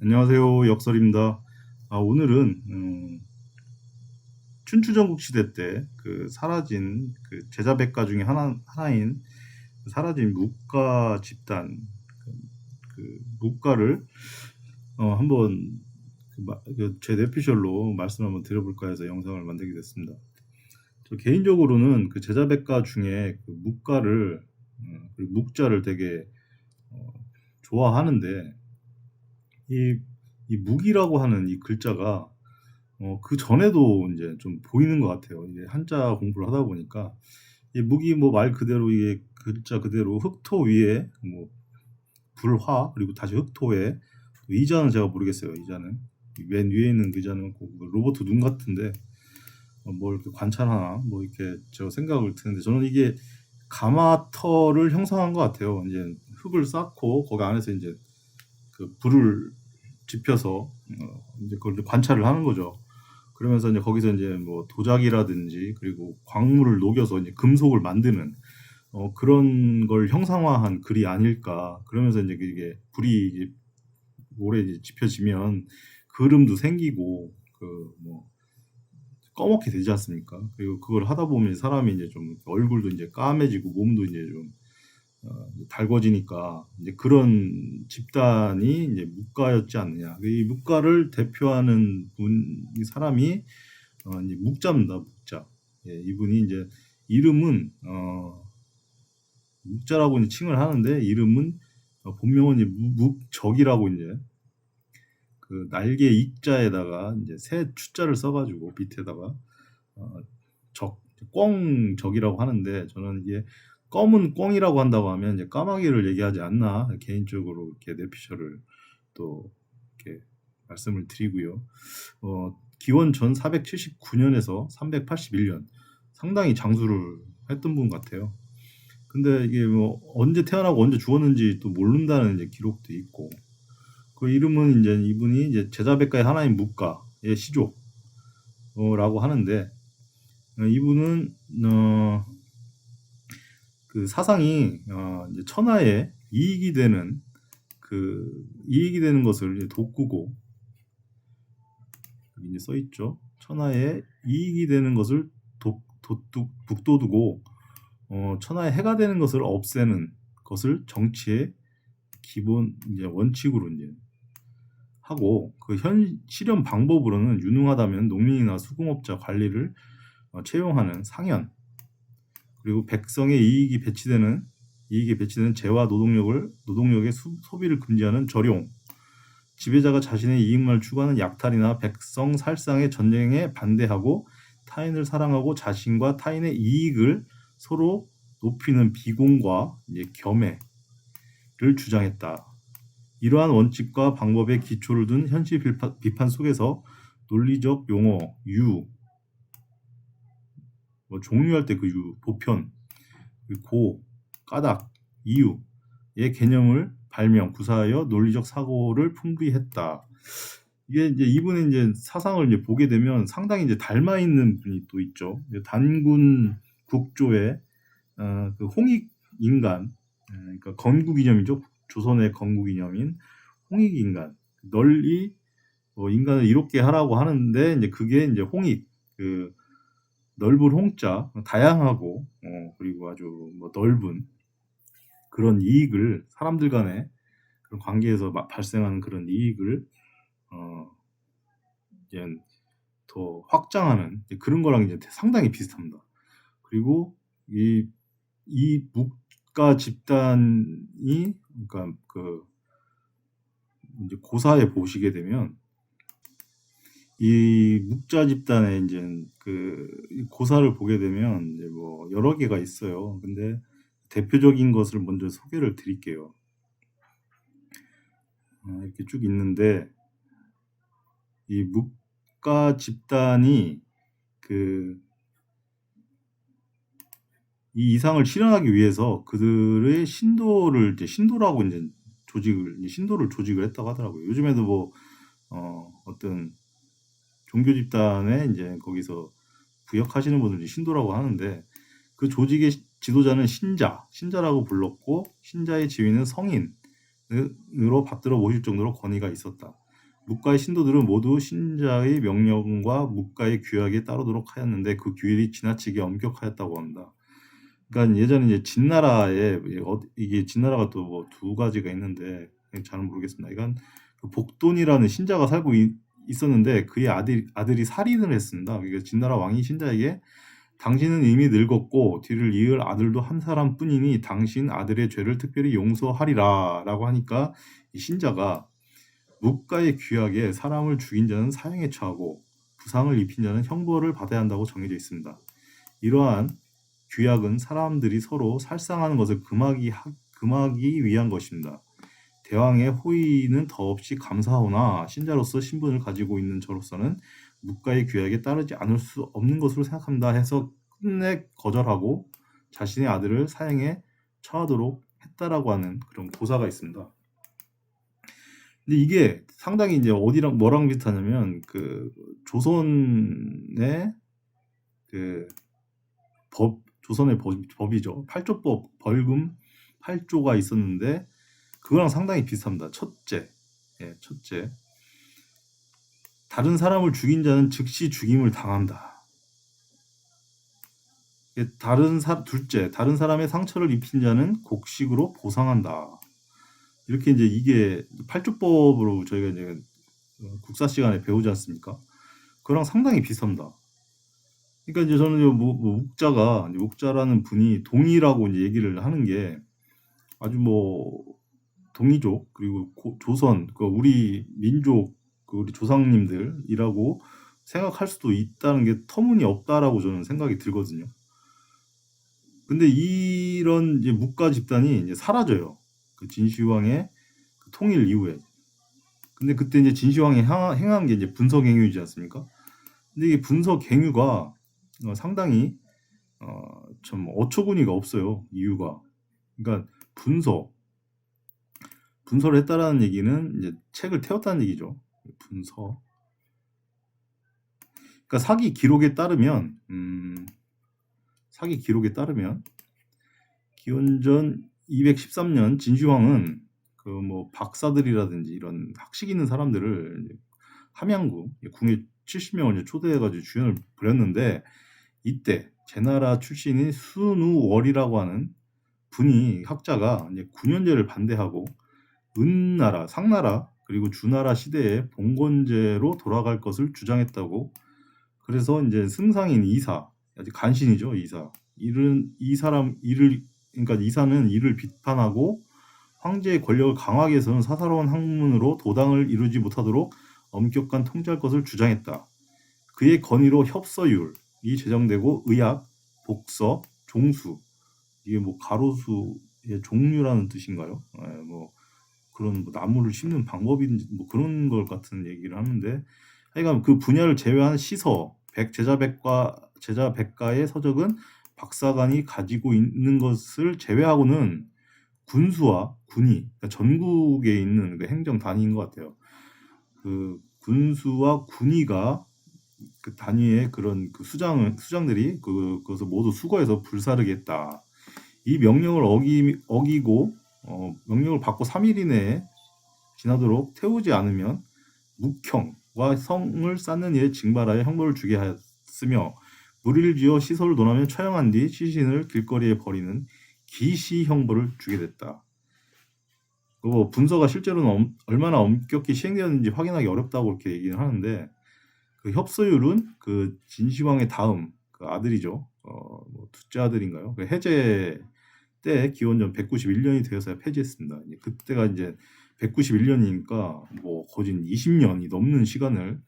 안녕하세요. 역설입니다. 오늘은 춘추전국 시대 때 그 사라진 그 제자백가 중에 하나인 사라진 묵가 집단 그 묵가를 한번 제 뇌피셜로 말씀 한번 드려볼까 해서 영상을 만들게 됐습니다. 저 개인적으로는 그 제자백가 중에 그 묵가를 그리고 묵자를 되게 좋아하는데 이 묵이라고 하는 이 글자가 그 전에도 이제 좀 보이는 것 같아요. 이게 한자 공부를 하다 보니까 이 묵이 뭐 말 그대로 이게 글자 그대로 흙토 위에 뭐 불화 그리고 다시 흙토에 의자는 제가 모르겠어요. 의자는 맨 위에 있는 의자는 그 로봇 눈 같은데 뭘 이렇게 관찰하나 뭐 이렇게 저 생각을 드는데 저는 이게 가마터를 형성한 것 같아요. 이제 흙을 쌓고 거기 안에서 이제 그 불을 지펴서 이제 그걸 관찰을 하는 거죠. 그러면서 이제 거기서 이제 뭐 도자기라든지 그리고 광물을 녹여서 이제 금속을 만드는 그런 걸 형상화한 글이 아닐까. 그러면서 이제 이게 불이 이제 오래 이제 지펴지면 그름도 생기고 그 뭐 꺼멓게 되지 않습니까? 그리고 그걸 하다 보면 사람이 이제 좀 얼굴도 이제 까매지고 몸도 이제 좀 달궈지니까 이제 그런 집단이 이제 묵가였지 않느냐. 이 묵가를 대표하는 이 사람이 이제 묵자입니다. 묵자. 예, 이분이 이제 이름은 묵자라고 이제 칭을 하는데 이름은 본명은 이제 묵적이라고 이제 그 날개 익자에다가 이제 새 추자를 써가지고 밑에다가 꽁적이라고 하는데 저는 이게 검은 꽁이라고 한다고 하면 이제 까마귀를 얘기하지 않나 개인적으로 이렇게 뇌피셜을 또 이렇게 말씀을 드리고요. 기원 전 479년에서 381년 상당히 장수를 했던 분 같아요. 근데 이게 뭐 언제 태어나고 언제 죽었는지 또 모른다는 이제 기록도 있고 그 이름은 이제 이분이 이제 제자백가의 하나인 묵가의 시조라고 하는데 이분은 그 사상이 이제 천하에 이익이 되는 것을 이제 돋구고 여기 이제 써 있죠. 천하에 이익이 되는 것을 북돋우고 천하에 해가 되는 것을 없애는 것을 정치의 기본 이제 원칙으로 이제 하고 그 실현 방법으로는 유능하다면 농민이나 수공업자 관리를 채용하는 상현 그리고 백성의 이익이 배치되는 재와 노동력의 소비를 금지하는 절용 지배자가 자신의 이익만 추구하는 약탈이나 백성 살상의 전쟁에 반대하고 타인을 사랑하고 자신과 타인의 이익을 서로 높이는 비공과 이제 겸해를 주장했다. 이러한 원칙과 방법에 기초를 둔 현실 비판 속에서 논리적 용어, 종류할 때 그 보편, 고, 까닭, 이유의 개념을 발명, 구사하여 논리적 사고를 풍부히 했다. 이게 이제 이분의 이제 사상을 이제 보게 되면 상당히 이제 닮아 있는 분이 또 있죠. 단군 국조의 그 홍익 인간, 그러니까 건국이념이죠. 조선의 건국이념인 홍익 인간. 널리 인간을 이롭게 하라고 하는데 이제 그게 이제 홍익 그 넓은 홍자, 다양하고 그리고 아주 뭐 넓은 그런 이익을 사람들 간의 그런 관계에서 발생하는 그런 이익을 이제 더 확장하는 그런 거랑 이제 상당히 비슷합니다. 그리고 이 묵가 집단이 그러니까 그 이제 고사에 보시게 되면 이 묵자 집단의 이제 그 고사를 보게 되면 이제 뭐 여러 개가 있어요. 근데 대표적인 것을 먼저 소개를 드릴게요. 이렇게 쭉 있는데 이 묵가 집단이 이 이상을 실현하기 위해서 그들의 신도를 이제 신도라고 이제 신도를 조직을 했다고 하더라고요. 요즘에도 뭐 어떤 종교 집단에 이제 거기서 부역하시는 분들이 신도라고 하는데 그 조직의 지도자는 신자라고 불렀고 신자의 지위는 성인으로 받들어 모실 정도로 권위가 있었다. 묵가의 신도들은 모두 신자의 명령과 묵가의 규약에 따르도록 하였는데 그 규율이 지나치게 엄격하였다고 합니다. 그러니까 예전에 이제 진나라에 이게 진나라가 또 뭐 두 가지가 있는데 잘 모르겠습니다. 이건 그 복돈이라는 신자가 살고 있었는데 그의 아들이 살인을 했습니다. 그러니까 진나라 왕이 신자에게 당신은 이미 늙었고 뒤를 이을 아들도 한 사람뿐이니 당신 아들의 죄를 특별히 용서하리라라고 하니까 이 신자가 묵가의 규약에 사람을 죽인 자는 사형에 처하고 부상을 입힌 자는 형벌을 받아야 한다고 정해져 있습니다. 이러한 규약은 사람들이 서로 살상하는 것을 금하기 위한 것입니다. 대왕의 호의는 더없이 감사하오나 신자로서 신분을 가지고 있는 저로서는 묵가의 규약에 따르지 않을 수 없는 것으로 생각합니다 해서 끝내 거절하고 자신의 아들을 사형에 처하도록 했다라고 하는 그런 고사가 있습니다. 근데 이게 상당히 이제 어디랑 뭐랑 비슷하냐면 그 조선의 그 조선의 법이죠. 8조법 벌금 8조가 있었는데 그거랑 상당히 비슷합니다. 첫째, 다른 사람을 죽인 자는 즉시 죽임을 당한다. 둘째, 다른 사람의 상처를 입힌 자는 곡식으로 보상한다. 이렇게 이제 이게 8조법으로 저희가 이제 국사 시간에 배우지 않습니까? 그거랑 상당히 비슷합니다. 그러니까 이제 저는 묵자라는 분이 동이라고 이제 얘기를 하는 게 아주 뭐 동이족 그리고 조선 그 우리 민족 그 우리 조상님들이라고 생각할 수도 있다는 게 터무니없다라고 저는 생각이 들거든요. 근데 이런 이제 묵가 집단이 이제 사라져요. 그 진시황의 그 통일 이후에. 근데 그때 이제 진시황이 행한 게 이제 분서갱유이지 않습니까? 근데 이게 분서갱유가 상당히 좀 어처구니가 없어요. 이유가. 그러니까 분서를 했다라는 얘기는 이제 책을 태웠다는 얘기죠. 분서. 그러니까 사기 기록에 따르면 기원전 213년 진시황은 그 뭐 박사들이라든지 이런 학식 있는 사람들을 함양구 궁에 70명을 초대해가지고 주연을 부렸는데 이때 제나라 출신인 순우월이라고 하는 분이 학자가 이제 군연제를 반대하고 은나라, 상나라 그리고 주나라 시대의 봉건제로 돌아갈 것을 주장했다고. 그래서 이제 승상인 이사, 아직 간신이죠 이사. 그러니까 이사는 이를 비판하고 황제의 권력을 강화하기 위해서는 사사로운 학문으로 도당을 이루지 못하도록 엄격한 통제할 것을 주장했다. 그의 건의로 협서율이 제정되고 의학, 복서, 종수 이게 뭐 가로수의 종류라는 뜻인가요? 뭐 그런 뭐 나무를 심는 방법인지 뭐 그런 것 같은 얘기를 하는데 하여간 그 분야를 제외한 시서, 제자 백가의 서적은 박사관이 가지고 있는 것을 제외하고는 군수와 군이 그러니까 전국에 있는 그 행정 단위인 것 같아요. 그 군수와 군의가 그 단위의 그런 그 수장들이 그것을 모두 수거해서 불사르게 했다. 이 명령을 어기고 명령을 받고 3일 이내에 지나도록 태우지 않으면 묵형과 성을 쌓는 일에 징발하여 형벌을 주게 하였으며 무리를 지어 시설을 논하면 처형한 뒤 시신을 길거리에 버리는 기시 형벌을 주게 됐다. 뭐 분서가 실제로는 얼마나 엄격히 시행되었는지 확인하기 어렵다고 그렇게 얘기를 하는데 그 협서율은 그 진시황의 다음 그 아들이죠. 뭐 둘째 아들인가요? 그 해제 때 기원전 191년이 되어서야 폐지했습니다. 그때가 이제 191년이니까 뭐 거진 20년이 넘는 시간을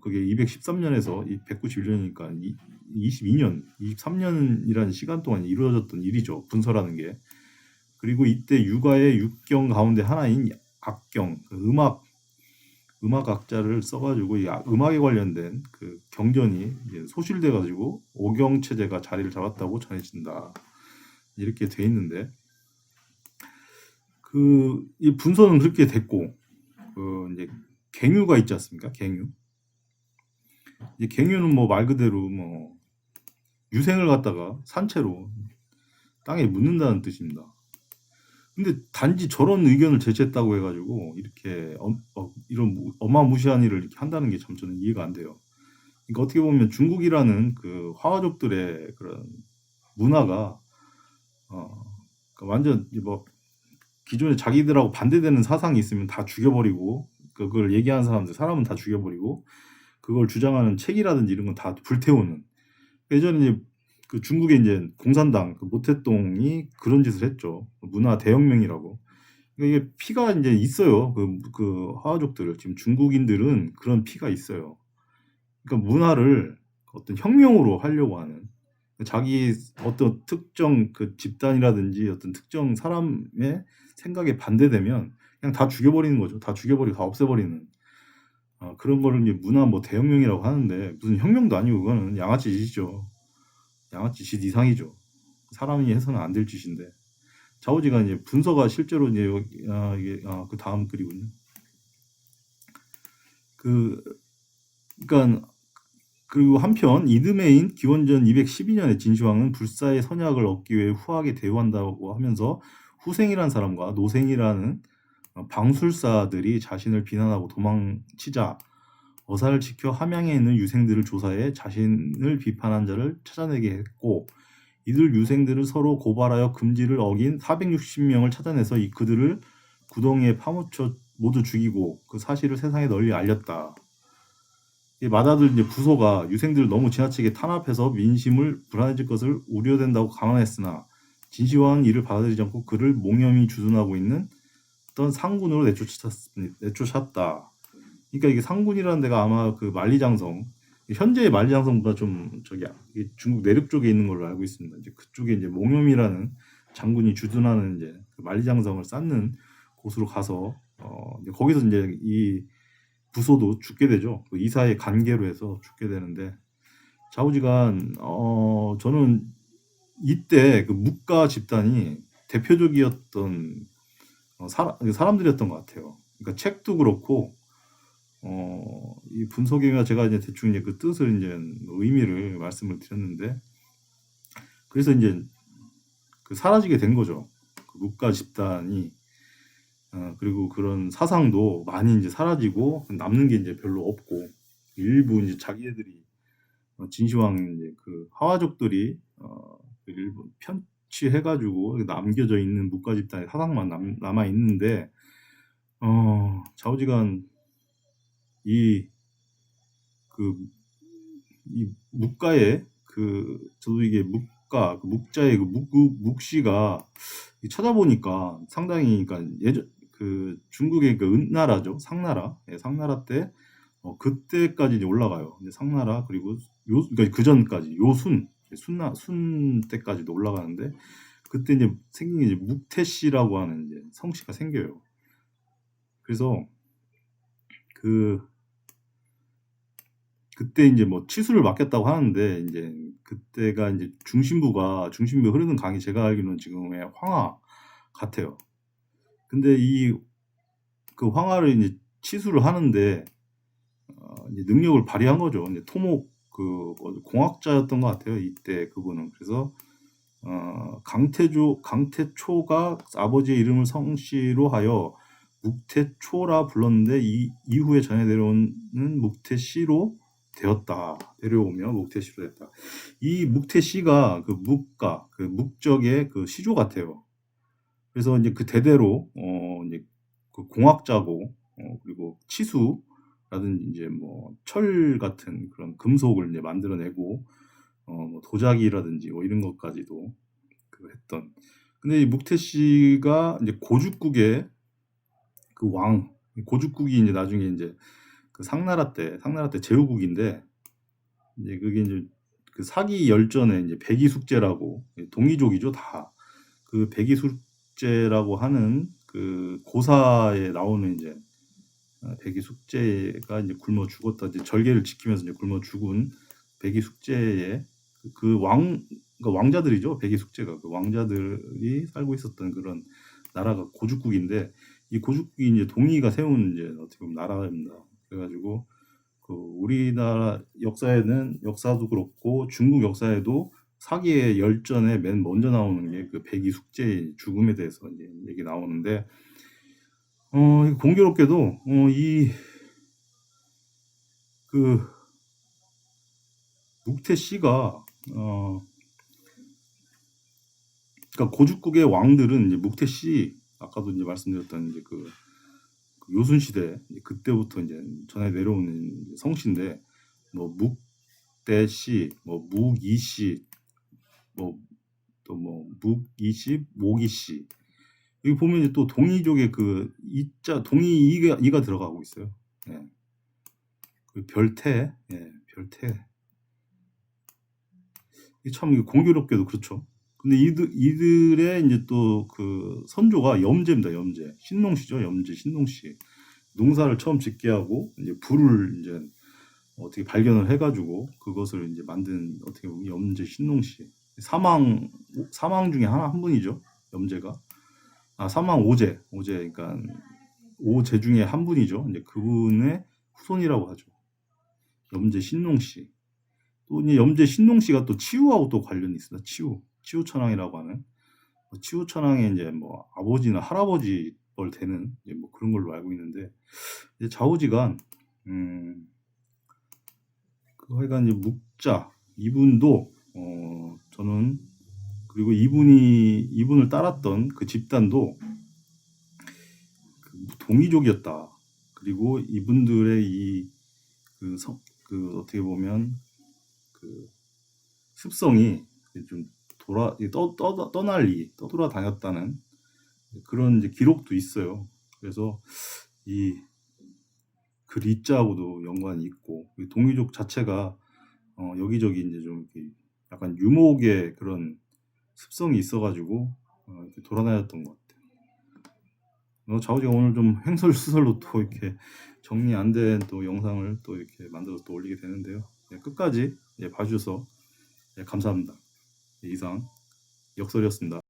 그게 213년에서 191년이니까 22년, 23년이라는 시간 동안 이루어졌던 일이죠. 분서라는 게. 그리고 이때 육아의 6경 가운데 하나인 악경, 음악학자를 써가지고 이 음악에 관련된 그 경전이 소실돼가지고 오경 체제가 자리를 잡았다고 전해진다. 이렇게 돼 있는데 이 분서는 그렇게 됐고 이제 갱유가 있지 않습니까? 갱유. 이제 갱유는 뭐 말 그대로 뭐 유생을 갖다가 산채로 땅에 묻는다는 뜻입니다. 근데 단지 저런 의견을 제시했다고 해 가지고 이렇게 이런 어마무시한 일을 이렇게 한다는 게 참 저는 이해가 안 돼요. 그러니까 어떻게 보면 중국이라는 그 화와족들의 그런 문화가 그러니까 완전 뭐 기존에 자기들하고 반대되는 사상이 있으면 다 죽여버리고, 그걸 얘기하는 사람은 다 죽여버리고, 그걸 주장하는 책이라든지 이런 건 다 불태우는. 예전에 이제 그 중국의 이제 공산당 그 모태똥이 그런 짓을 했죠. 문화 대혁명이라고. 그러니까 이게 피가 이제 있어요. 그 화와족들, 지금 중국인들은 그런 피가 있어요. 그러니까 문화를 어떤 혁명으로 하려고 하는, 자기 어떤 특정 그 집단이라든지 어떤 특정 사람의 생각에 반대되면 그냥 다 죽여버리는 거죠. 다 죽여버리고 다 없애버리는 그런 거를 이제 문화 뭐 대혁명이라고 하는데, 무슨 혁명도 아니고 그거는 양아치 짓이죠. 양아치 짓 이상이죠. 사람이 해서는 안 될 짓인데. 좌우지간 이제 분서가 실제로 이제 이게 그 다음 글이군요. 그러니까 그리고 한편 이듬해인 기원전 212년에 진시황은 불사의 선약을 얻기 위해 후하게 대우한다고 하면서 후생이라는 사람과 노생이라는 방술사들이 자신을 비난하고 도망치자 어사를 지켜 함양에 있는 유생들을 조사해 자신을 비판한 자를 찾아내게 했고, 이들 유생들을 서로 고발하여 금지를 어긴 460명을 찾아내서 그들을 구덩이에 파묻혀 모두 죽이고 그 사실을 세상에 널리 알렸다. 이 마다들 이제 부소가 유생들을 너무 지나치게 탄압해서 민심을 불안해질 것을 우려된다고 감안했으나 진시황은 이를 받아들이지 않고 그를 몽염히 주둔하고 있는 어떤 상군으로 내쫓았다. 그러니까 이게 상군이라는 데가 아마 그 만리장성, 현재의 만리장성보다 좀 중국 내륙 쪽에 있는 걸로 알고 있습니다. 이제 그쪽에 이제 몽염이라는 장군이 주둔하는 이제 그 만리장성을 쌓는 곳으로 가서 이제 거기서 이제 이 부소도 죽게 되죠. 그 이사의 관계로 해서 죽게 되는데, 좌우지간 저는 이때 그 묵가 집단이 대표적이었던 사람들이었던 것 같아요. 그러니까 책도 그렇고 이 분석이가 제가 이제 대충 이제 그 뜻을 이제 의미를 말씀을 드렸는데, 그래서 이제 그 사라지게 된 거죠. 그 묵가 집단이. 그리고 그런 사상도 많이 이제 사라지고 남는 게 이제 별로 없고, 일부 이제 자기네들이 진시황 이제 그 하와족들이 그 일부 편취해가지고 남겨져 있는 묵가 집단의 사상만 남아 있는데, 좌우지간 이 묵가의 저도 이게 묵가 그 묵자의 그 묵시가 찾아보니까 상당히, 그러니까 예전 그 중국의 그 은나라죠, 상나라, 상나라 때 그때까지 이제 올라가요. 이제 상나라, 그리고 그러니까 그 전까지 순 때까지도 올라가는데, 그때 이제 생긴 게 이제 묵태씨라고 하는 이제 성씨가 생겨요. 그래서 그때 이제 뭐 치수를 맡겼다고 하는데, 이제 그때가 이제 중심부 흐르는 강이 제가 알기로는 지금의 황하 같아요. 근데 그 황하를 이제 치수를 하는데 이제 능력을 발휘한 거죠. 이제 토목 공학자였던 것 같아요, 이때 그분은. 그래서 강태초가 아버지의 이름을 성씨로 하여 묵태초라 불렀는데, 이후에 전해 내려오는 묵태씨로 되었다. 내려오며 묵태씨로 됐다. 이 묵태씨가 그 묵적의 그 시조 같아요. 그래서 이제 그 대대로 이제 그 공학자고, 그리고 치수라든지 이제 뭐 철 같은 그런 금속을 이제 만들어내고, 뭐 도자기라든지 뭐 이런 것까지도 했던. 근데 이 묵태씨가 이제 고죽국의 그 고죽국이 이제 나중에 이제 그 상나라 때 제후국인데, 이제 그게 이제 그 사기 열전에 이제 백이숙제라고, 동이족이죠 다. 그 백이숙제라고 하는 그 고사에 나오는 이제 백이숙제가 이제 굶어 죽었다, 이제 절개를 지키면서 이제 굶어 죽은 백이숙제의 그러니까 왕자들이죠. 백이숙제가 그 왕자들이 살고 있었던 그런 나라가 고죽국인데, 이 고죽국이 이제 동이가 세운 이제 어떻게 보면 나라입니다. 그래가지고 그 우리나라 역사도 그렇고 중국 역사에도 사기의 열전에 맨 먼저 나오는 게 그 백이 숙제의 죽음에 대해서 이제 얘기 나오는데, 공교롭게도 그 묵태 씨가 그러니까 고죽국의 왕들은 이제 묵태 씨, 아까도 이제 말씀드렸던 이제 그 요순 시대 그때부터 이제 전해 내려오는 성씨인데, 뭐 묵대 씨, 뭐 묵이 씨, 뭐 또 뭐 묵이 씨, 모기 씨. 여기 보면 이제 또 동이족의 그 이자 동이 이가 들어가고 있어요. 예. 그 별태, 예, 별태. 이게 참 공교롭게도 그렇죠. 근데 이들의 이제 또 그 선조가 염제입니다. 염제. 신농씨죠. 염제 신농씨. 농사를 처음 짓게 하고 이제 불을 이제 어떻게 발견을 해가지고 그것을 이제 만든 어떻게 보면 염제 신농씨. 사망 중에 한 분이죠. 염제가. 사망 오제. 그러니까 오제 중에 한 분이죠. 이제 그분의 후손이라고 하죠. 염제 신농씨. 또 이제 염제 신농씨가 또 치우하고 또 관련이 있습니다. 치우천왕이라고 하는. 치우천왕의 이제 뭐 아버지나 할아버지 뻘 되는 이제 뭐 그런 걸로 알고 있는데, 이제 좌우지간 그 하여간 이제 묵자 이분도 저는, 그리고 이분을 따랐던 그 집단도 그 동이족이었다. 그리고 이분들의 그 어떻게 보면 그 습성이 좀 떠돌아다녔다는 그런 이제 기록도 있어요. 그래서 이 리자하고도 연관이 있고, 동이족 자체가 여기저기 이제 좀 이렇게 약간 유목의 그런 습성이 있어가지고 이렇게 돌아다녔던 것 같아요. 좌우지가 오늘 좀 횡설수설로 또 이렇게 정리 안 된 또 영상을 또 이렇게 만들어서 또 올리게 되는데요. 끝까지 봐주셔서 감사합니다. 이상 역설이었습니다.